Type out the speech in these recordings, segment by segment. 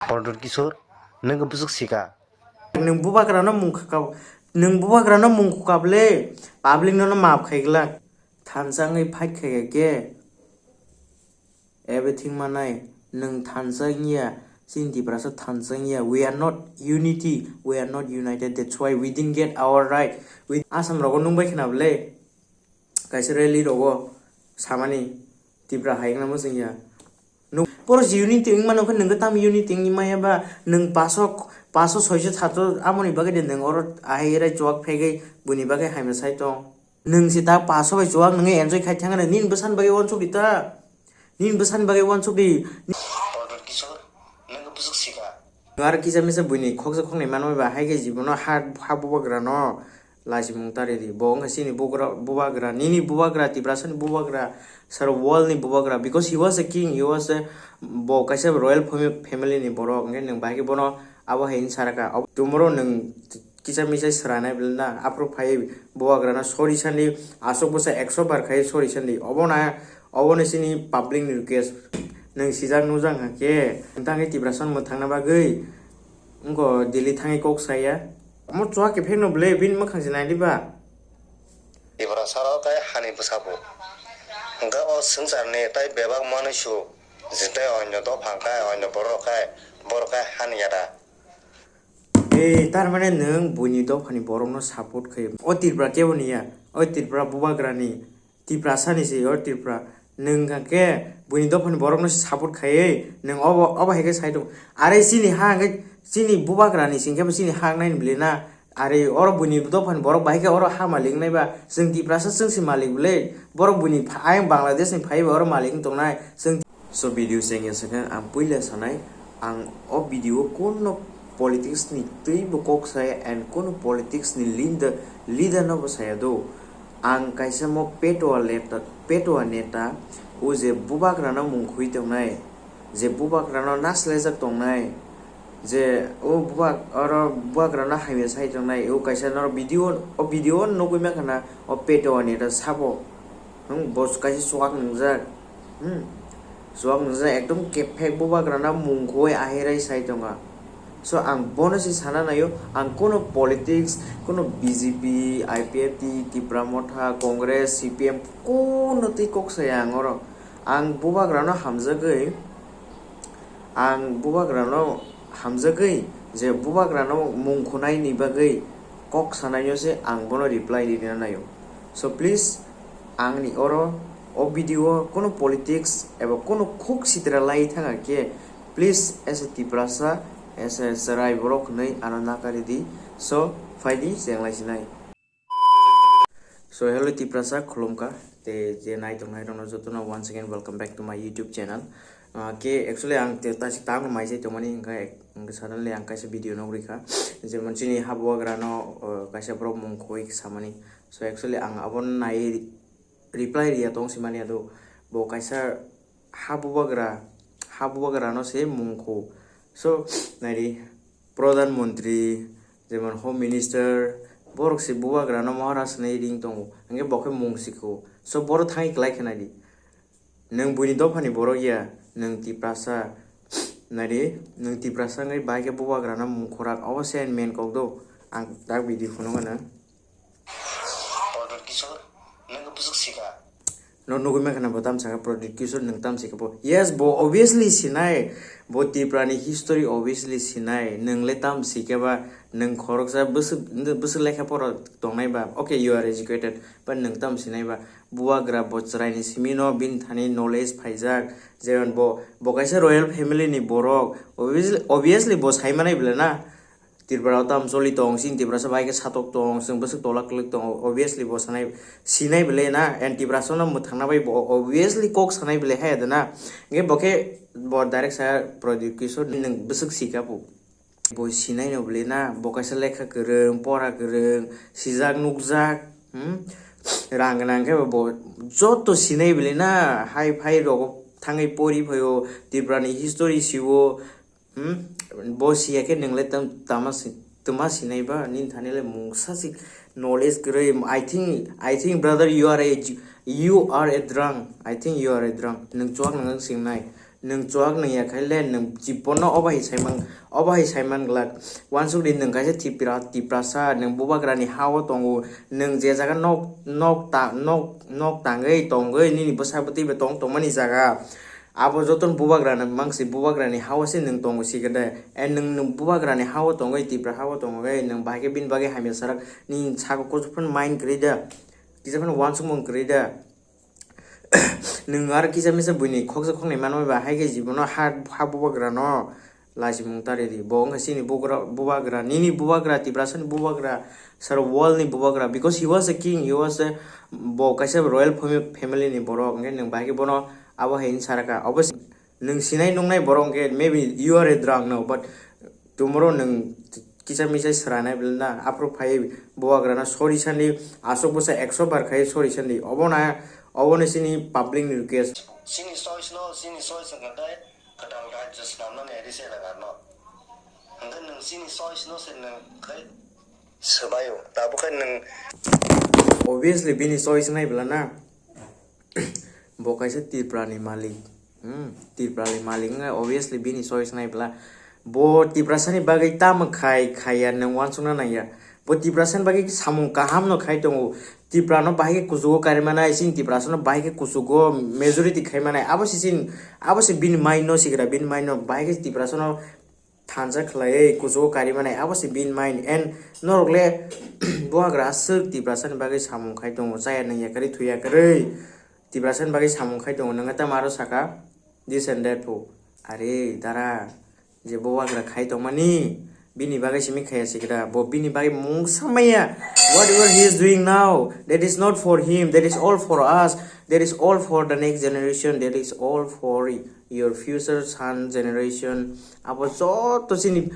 Pradyot Kishore, neng busuk sika. Neng Bubagra no mungkau, neng Bubagra no mungkukable, public no map kaigla, Tanzangai fight kaige. Everything manai, neng Tanzania, sin Tiprasa Tanzania. We are not unity, we are not united. That's why we didn't get our right. We asam rogo nungbai kenable, kaisa rally rogo, samani Tipra haing namu singya. No, poros unity ing mano kan neng tam unity ing maya ba neng pasok soisha satu amoni bagai den neng orot akhirnya cuak pegai buni bagai haime sai tong neng sita pasok bai cuak neng enjoy kai tangan nin besan bagai wan dita nin besan bagai wan di Pradyot Kishore, neng busuk sika. ngar kisa misa buni khoksa khongne mano ba hai ke jibono ha Bubagra no laji mungtari di bong sini Bubagra nini Bubagra Tiprasa ni Bubagra sar wall ni Bubagra because he was a king, he was a bo kaisa royal family ni borok nge neng bagi bono abo hein saraka tomorrow neng kisa misa serana bilna apro phai Bubagra na sorry sani asok bosa 100 bar khai sorry sani obona sini public ni request neng sijang nujang hake ntangi Tiprasa mo thangna bagai ngko Delhi thangi kok saya mo chua ke pheno ble bin ma khang jinai diba Tiprasa ro kai hani busabo. Nga o sengsar ne tai bebak manusu. Jitai onyo do phangkai onyo borokai hani yada. tar mane neng buni do phani borok no support khai o Tipra ke bonia o Tipra Bubagra ni Tiprasa ni se o Tipra neng ka ke buni do phani borok no support khai neng oba hege sai do are sini ha sini Bubagra ni singke sini hang nai blena are oro buni do phani borok bai ke oro ha maling nai ba sing Tiprasa sing si malik ble borok buni ayang Bangladesh ni phai ba oro malik tong nai sing so video sing ya saka am puila sanai ang o video kono politics ni tui bukok saya and kono politics ni leader no saya do ang kaisa mo peto neta o je Bubagra na mungkhui tong nai je Bubagra no naslejak tong nai je o Bubagra na haime sai tong nai o kaisa no video no goi ma kana o peto neta sabo bos kaisa suak nungjak suak nungjak ekdom kepek Bubagra na mungkhui ahirai sai tonga so ang bonus is sana na yo ang kono politics kono BJP IPFT Tipra Motha Congress CPM kono ti kok sayang oro ang Bubagra no hamjagai je Bubagra no mungkhunai ni bagai kok sanayo se ang bono reply di na yo so please ang ni oro o video kono politics eba kono Khuk Sitra lai thanga ke please as a Tiprasa ese serai borok nei ananda kari di so faidi senglai sinai so hello Tiprasa khulumka te je nai tong nai rono jotona once again welcome back to my YouTube channel ke actually ang te ta si tang mai se tomani ang suddenly ang kaisa video no rika je manchini ha Bubagra no kaisa pro mungkhoi samani so actually ang abon nai reply dia tong simani ado bo kaisa ha Bubagra no se mungkho so nari Pradhan Mantri जेमन Home Minister borok si Bubagra no Maharashtra nei ring tongo ange boke mungsiko so boro thangi klai khanadi nang buni do phani borok ya nang Tiprasa nari nang Tiprasa ngai baike Bubagra na mungkhorak awasya main kok do ang tak video phono ngana Pradyot Kishore, neng busuk sika. no goi kana batam saka Pradyot Kishore nang tam sika bo yes bo obviously sinai bo Tipra ni history obviously sinai nang le tam sika ba nang khorok sa bus lekha pora tongnai ba okay you are educated but nang tam sinai ba Bubagra bochrai ni simino bin thani knowledge phaijak jeron bo kaisa royal family ni borok obviously bo saimanai bla na Tipra tam soli tong sin Tiprasa bai ke satok tong sing bus tolak lek tong obviously bo sanai sinai bele na and Tiprasa na muthangna bai bo obviously kok sanai bele ha dana nge boke bo direct sa Pradyot Kishore nang busuk sika bo bo sinai no bele na bo kaisa lekha goreng pora goreng sijak nukjak rang ke bo joto sinai bele na hai ro thangai pori phayo Tipra ni history siwo bo siya ke nengle tama sinai ba nin thanele mungsa si knowledge gre I think brother you are a drunk I think you are a drunk nang chuak nang singnai nung chuak nung ya khai len nung jipono obai saiman glak wansuk din nung kaise tiprasa nung bubagra ni hawo tongu nung je jaga nok tangai tongai ni bosabuti be tongmani jaga abo joton bubagra na mangsi bubagra ni hawo se nung tongu sigade and nung bubagra ni hawo tongai tipra hawo tongai nung bage bin bage hamya sarak ni chago ko phun mind grida kisa phun wansuk mong grida nung ar kisa misa buni khoksa khongnai manoi ba haige jibono ha bubagra no laji mung tare di bong hasini bubagra nini bubagra tiprasa ni bubagra sar wall ni bubagra because he was a king, he was a bo kaisa royal family ni borok nge nung bagi bono abo hein saraka obviously nung sinai nungnai borok nge maybe you are a drunk now but tomorrow nung kisa misa sranai bilna apro phai bubagra na sorry sani asok bosa 100 bar khai sorry sani obone sini public ni request sini soy sangandai kadang ga just namna ne edise la garno ngan nung sini soy sen nang kai sebayo ta bukan nung obviously bini soy snai bilana bokai se tiprani malik nga obviously bini soy snai bla bo tiprasa ni bagai tam khai nang wansuna na ya bo tiprasa bagai samung kaham no khai tongu tiprano bagai kusugo karimana isin tiprasa no bagai kusugo majority khai mana abosi bin maino sigra bin maino bagai tiprasa no thansa khlai kusugo karimana abosi bin main and norgle buagra suk tiprasa ni bagai samung khai tongu saya nang ya kari thuya kare tiprasa ni bagai samung khai tongu nang ta maro saka this and that po are dara je buagra khai tongmani bini bagai simi khaya sikra bo bini bagai mung samaya whatever he is doing now that is not for him, that is all for us, that is all for the next generation, that is all for your future son generation abo so to sini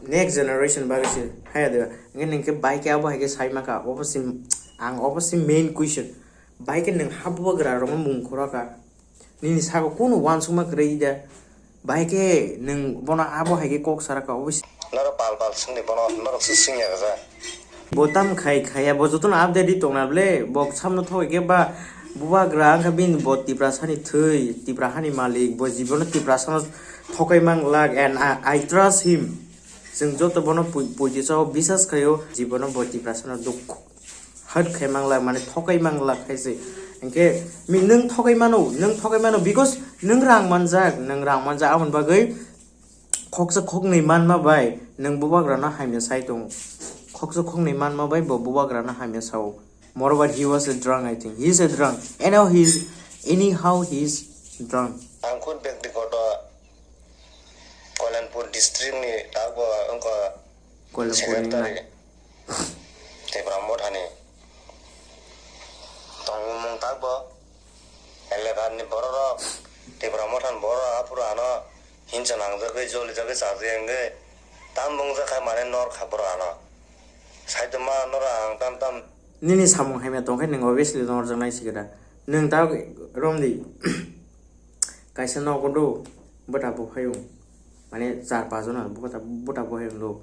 next generation bagai si haya de ngin ke bike abo hage saima ka obviously main question bike nang habuagra ro mung khoraka nini sago kuno wan suma kreida bike nang bona abo hage kok saraka obviously nara pal singni bono nara singya ga botam khaya bo jotun update di tongna ble bo samno thoi ke ba bubagra ang bin bo tiprasa ni thoi tiprahani malik bo jibono tiprasa no thokai mang lag and I trust him jeng joto bono puji chao bisas khayo jibono bo tiprasa no duk hat khai mang lag mane thokai mang lag khaise engke mi nung thokai mano because nung rang manjak amon bagai khoksa khoknei manma bai nang bubagra na haimya sai tong khoksa khoknei manma bai bo bubagra na haimya sao moreover he was a drunk. I think he is a drunk anyhow he is drunk angkut bek di koto Kolanpur district ni tagbo angko Kolanpur ni Tebramot hani tongmung tagbo eleban ni bororo Tebramot han bororo apura ano hinjanang jagai joli jagai sajenge tambong ja khai mane nor khabro ano saidma norang tam nini samung haimya tongkhai nang obviously nor jangnai sigada nang ta romdi kaisa no kondo bota bo phayung mane 4-5 jona bota bo hayung lo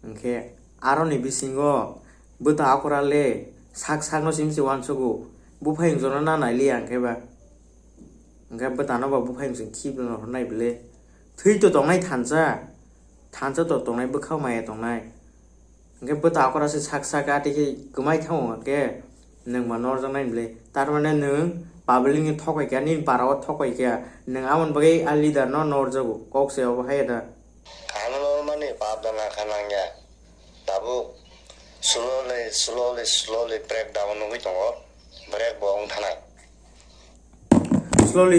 angke aroni bisingo bota akorale sak no simsi wansugo bu phayung jona na naili angke ba angke bota no ba bu phayung sing khib no nai bele thui to tongnai thansa to tongnai bu khau mai tongnai angke bota akora se sak ati ke gumai thau ke nang manor jangnai bele tar mane nang public ni thokai ka nin paraw thokai ka nang amon bagai alida no nor jago kok se ob hayada kano mane babdana khanangya tabu slowly break down ngi tongo break bong thanai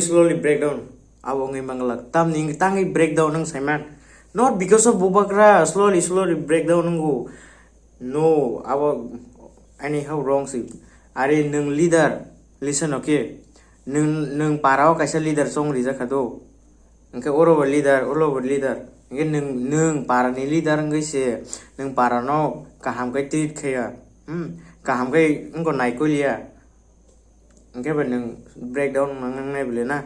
slowly break down abongi mangla tam ning tangi breakdown nang saiman not because of bubagra slowly break down ngu no abo anyhow wrong si are nang leader listen okay nang parao kaisa leader song rija khado angke oro leader angke nang parani leader ngai se nang parano kaham kai tit khaya kaham kai ngko nai ko lia angke ba nang breakdown nang nai bele na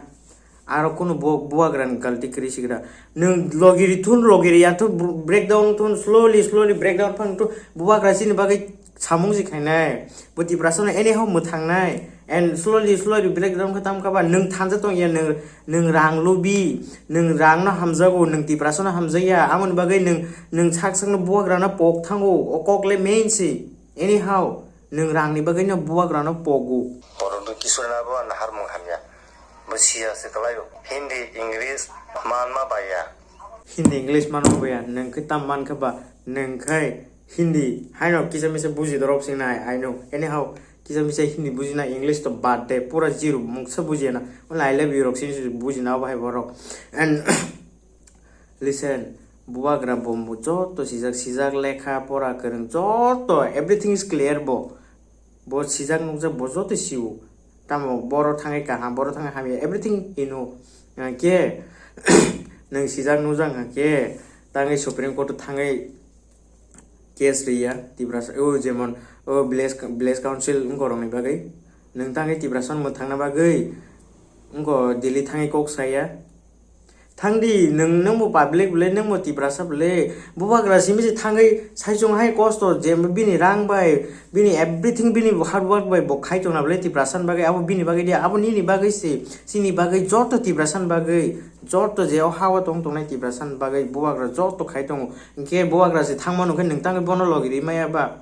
aro kono buagran galti kri sigra nung logiri thun logiri ya to breakdown thun slowly breakdown phang to bubagra sini bagai samung si khainai bo Tiprasa na anyhow muthangnai and slowly breakdown khatam kaba nung thanja tong ya nung rang lobi nung rang na hamjago nung Tiprasa na hamjaya amon bagai nung saksang na buagra na pok thango okokle main si anyhow nung rang ni bagai na buagra na pogu Boron Kishore na bo na harmong hamya Masia sekalayo Hindi English manma baya Hindi English manma baya nung kitam man kaba nung kai Hindi I know kisa misa buji dorop sing na I know anyhow kisa misa Hindi buji na English to bad day pura zero mungsa buji na wala I love you rok sing buji na bahai borok and listen Bubagra bombu joto sijak lekha pora kereng joto everything is clear bo sijak nungsa bo joto siu Tamo boro thangai kaham boro thangai hami everything you know ke nang sijak nujang ke tangai Supreme Court thangai case ria Tiprasa jemon Blaze Council ngorong ni bagai nang tangai Tiprasa mo thangna bagai ngo Delhi thangai kok saya thangdi nang mo public bele nang mo Tiprasa bele Bubagra simi thangai saijong hai costo jem bini rang bai bini everything bini hard work bai bo khai tong na bele Tiprasa bagai abo bini bagai dia abo ni bagai sini bagai joto Tiprasa bagai joto je hawa tong nai Tiprasa bagai Bubagra joto khai tong ke Bubagra si thangmanu khe nang tangai bono logiri maya ba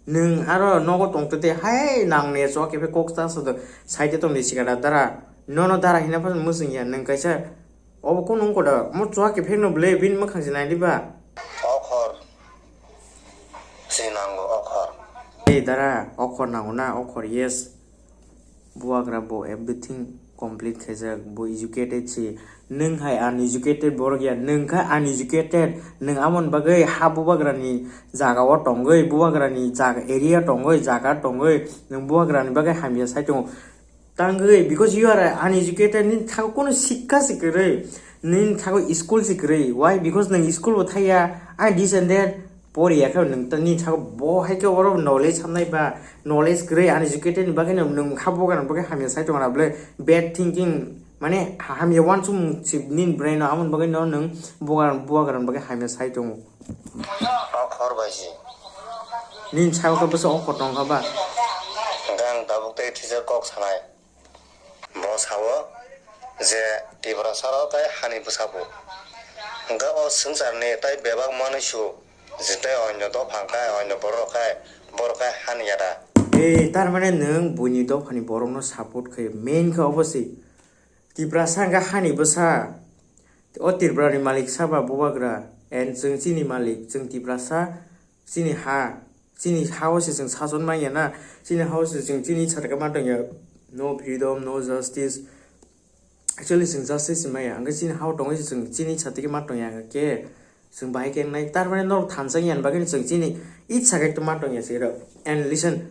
nung aro nogo tong te hai nang ne so ke pe kok ta so side tong ni sigara dara no dara hina pa musing ya nang kaisa obo ko nung ko da mo chwa ke pheno ble bin ma khang sinai diba Okhor Sinango okhor dara okhor na una okhor yes Bubagra bo everything complete khajak bo educated si nung hai uneducated borgia nung kha uneducated nung amon bagai ha Bubagra ni jaga wa tongai Bubagra ni jaga area tongai jaga tongai nung Bubagra ni bagai hamya sai tong tangai because you are uneducated nin thago kono sikka sikre nin thago school sikre why because nang school bo thaya I this and that pori ya ka nang tani thago bo hai ke oro knowledge hamnai ba knowledge gre uneducated ni bagai nang khabo gan bagai hamya sai tong able bad thinking mane hamya want to nin brain amon bagai no nang Bubagra bagai hamya sai tong okhor baisi nin thago ka boso okhor tong ka ba gang dabuk te teacher kok sanai Bos hawa je Tiprasa ro kai hani busabo nga o sungsar ne tai bebak manusu jitai onyo do phangkai onyo boro kai hani yada tar mane nung buni do phani borong no support khai main kha obosei Tiprasa ga hani busa o Tiprani malik saba Bubagra and jeng chini malik jeng Tiprasa chini house jeng sajon ma yana chini house jeng chini charka ma dong ya no freedom no justice actually jeng justice ma ya anga chini how dong jeng chini chatiki ma dong ya ke jeng bai keng nai tar mane no thansang yan bagin jeng chini icha ga to ma dong ya sira and listen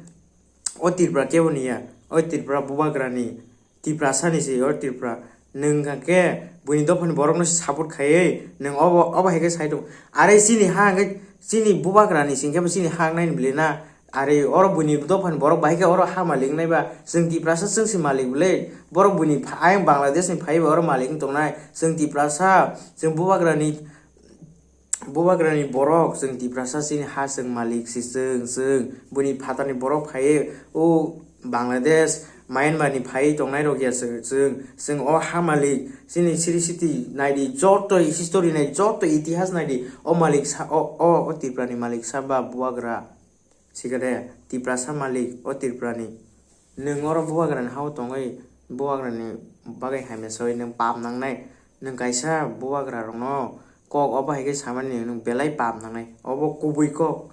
o Tipra ke bonia o Tipra Bubagra ni Tiprasa ni se o Tipra nung ka ke buni do phani borok no support khai nung obo hai ke sai dong are chini ha ga chini Bubagra ni singke chini ha nai bile na Are oro buni do phan borok bahike oro ha malik nai ba jeng Tiprasa jeng si malik bule borok buni ayang Bangladesh ni phai ba oro malik tong nai jeng Tiprasa jeng Bubagra ni borok jeng Tiprasa sini ha jeng malik si jeng buni phata ni borok phai o Bangladesh Myanmar ni phai tong nai rok ya jeng o ha malik sini siri city nai di joto history nai joto itihas nai di o malik sa o Tipra ni malik sa ba Bubagra Sigare Tiprasa malik o Tiprani nung oro Bubagra ni hau tongai Bubagra ni bagai haime soi nung pam nang nai nung kaisa Bubagra rong no kok oba hege saman ni nung belai pam nang nai obo kubui kok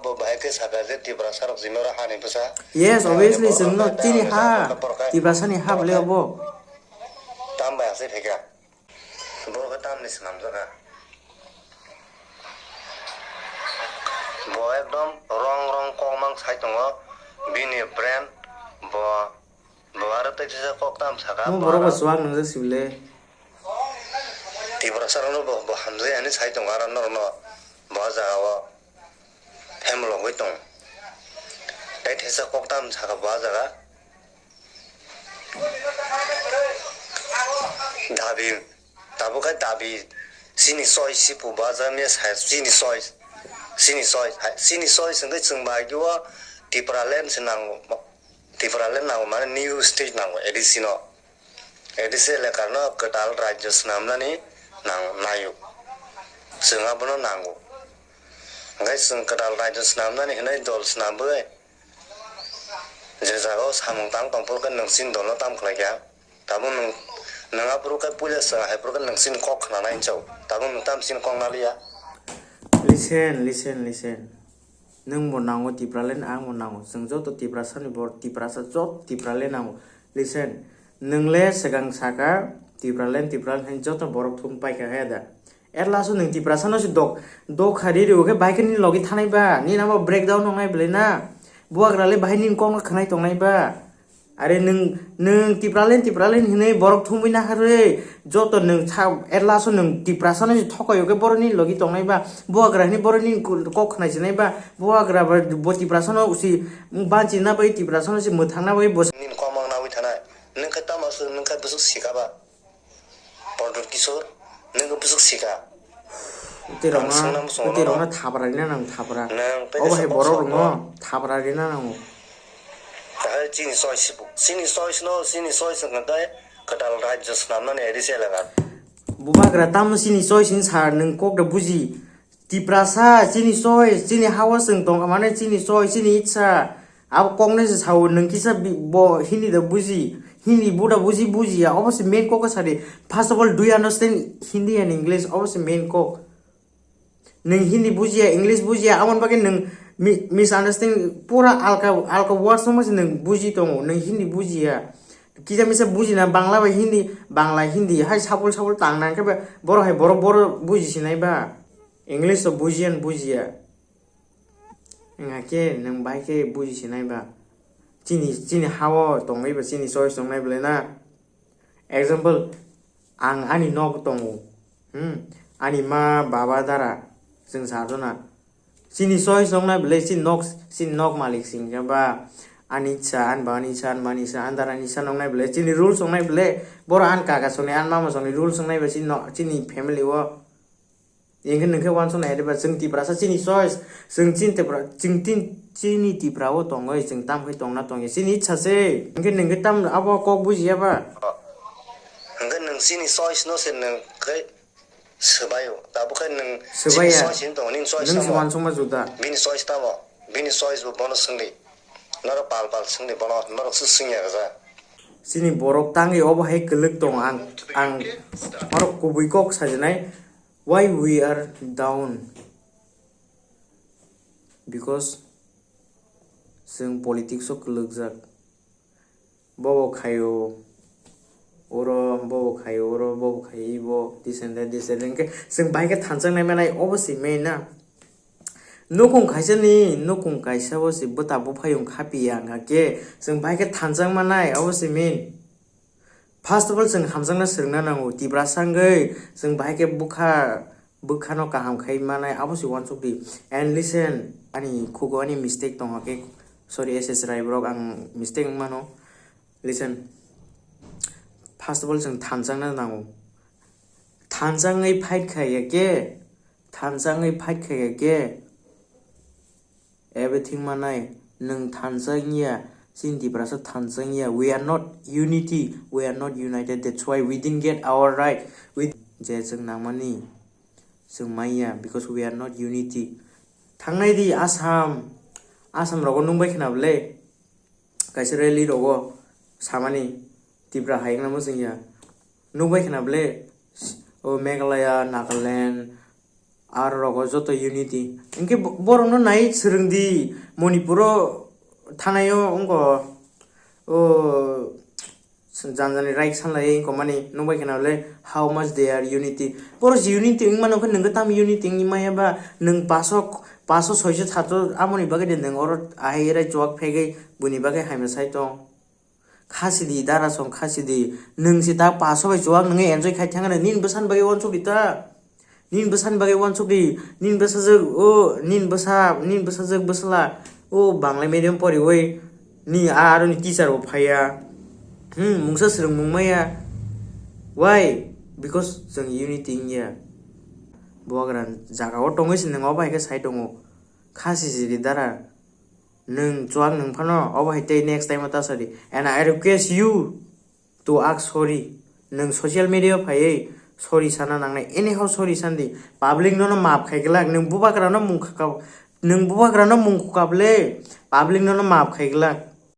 bo bahike sabaje Tiprasa rok jimora hani busa yes obviously jeng no tini ha Tiprasa ni ha bele obo tam ba ase theka bo ka tam ni sanam jaga bo ekdom rong komang sai tongo bini brand bo aro te jisa kok tam saka mo borok swag nang sibile Tiprasa ro bo hamje ani sai tongo ara no bo jaga wa hemlo goi tong tai thesa kok tam saka bo jaga Dabi tabu kai dabi sini soi si Bubagra mes hai sini soi sengkai sengbai gua Tipralen senang Tipralen nang mana new stage nang edisino edisi le karena kedal raja senamna ni nang nayu sengabono nangu ngai seng kedal raja senamna ni henai dol senam bai jejago samung tang tongpol kan nangsin dono tam khlaiya tabu nang apru kai puja sa hai pro kan nangsin kok na nai chau tabu tam sin kong nalia listen nung mo nango Tipralen ang mo nango seng jo to Tiprasa ni bor Tiprasa jot Tipralen nango listen nung le segang saka Tipralen hen jo to borok thum pai ka heda erla so nung Tiprasa no si dok khari ri oke bike ni logi thanai ba ni na ba breakdown nongai blena Bubagra le bahai nin kong khanai tongnai ba are nung Tipralen hinai borok thumui na hare joto nung tha erla so nung Tiprasa no thokoy oke boroni logi tongnai ba Bubagra ni boroni kok khnai sinai ba Bubagra ba bo Tiprasa no usi banchi na bai Tiprasa no si muthang na bai bos nin komang na wi thanai nung ka Tamo nung ka busuk sika ba Pradyot Kishore nung ka busuk sika utirona thabra na nang thabra oba he borok no thabra na nang sini soi sengkai kedal raja senamna ni edisi le kan Bubagra tam sini soi sin sar nung kok da buji Tiprasa sini soi sini hawa seng tong amane sini soi sini itsa ab kong ne sa nung kisa bo hindi da buji Hindi buda buji ya obviously main kok sari first of all do you understand Hindi and English obviously main kok nung Hindi buji ya English buji ya amon bagai nung misunderstanding pura alka words sama sih nung buji tong nung Hindi buji ya kita misa buji na Bangla ba Hindi hai sabul tang nang ke boro hai boro buji sinai ba English to buji ya ngake nung bai ke buji sinai ba Cini hawa tongai ba cini soi tongai blena example ani nok tongu ani ma baba dara sing sadona cini soi tongai ble cin nok malik sing ba ani chan bani chan andara ni chan tongai ble cini rules tongai ble bor an kaga sone an mama sone rules tongai ba cini family wo Ingin nengke wan so naik debat seng Tiprasa sini soi seng cini Tiprawo tonggoi seng tam ke tongna tonggoi sini case ingin nengke tam apa kok buji apa ingin neng sini soi no sen neng ke sebayo tapi kan neng sebaya soi sin tong nin soi neng sewan soma juta bini soi bono sengdi nara pal sengdi bono nara sengya kaza sini borok tangi oba hai kelek tong ang marok kubui kok sajenai why we are down because sing politics ok lugjak bobo khayo oro bo this and that ke sing bai ke thanjang nai manai obviously me na nokong kaisa bo si bota bo phayong khapi yang ke sing bai ke thanjang manai obviously me First of all, sing hamjang na sirna nango Tiprasa ngai sing bai ke bukha no kaham khai manai abosi one should be and listen ani Khuko ani mistake tong ke sorry SS Rai brok ang mistake mano listen first of all sing thanjang na nango thanjang ngai fight khai ke everything manai nung thanjang ya Sin Tiprasa thanjang ya we are not united that's why we didn't get our right with jeseng namani sengmaya because we are not unity thangnai di asam rogo nungbai khnable kaise rally rogo samani Tipra haing namu singya nungbai khnable o Meghalaya Nagaland ar rogo joto unity inke borong no nai srungdi Manipuro Thanayo ungo janjani right sanlai ko mani nungbai khnable how much they are unity poros unity ingmano ko nung tam unity ngimaya ba nung paso soise thato amoni bagai de nung or ahira chok phege buni bagai haima sai tong khasidi dara song khasidi nung si ta paso bai chok nung enjoy khai thangana nin besan bagai on chukita nin besan bagai on chukdi nin besa jog besla o Bangla medium pori ni aro ni teacher o phaya mungsa srung mungmaya Why? Because जों unity गैया बुबाग्रा जागायाव दङैसो नों अबाहायखो side दङ खासि जिरि दारा नों जुआं नोंफानो अबाहायते next time तासरि and I request you to ask sorry नों social media फायै sorry साना नांनाय anyhow sorry सान्दि public नो माफ खायगलाक नों बुबाग्रानो मुंखकाब नों बुबाग्रानो मुंखकाबले public नो माफ खायगलाक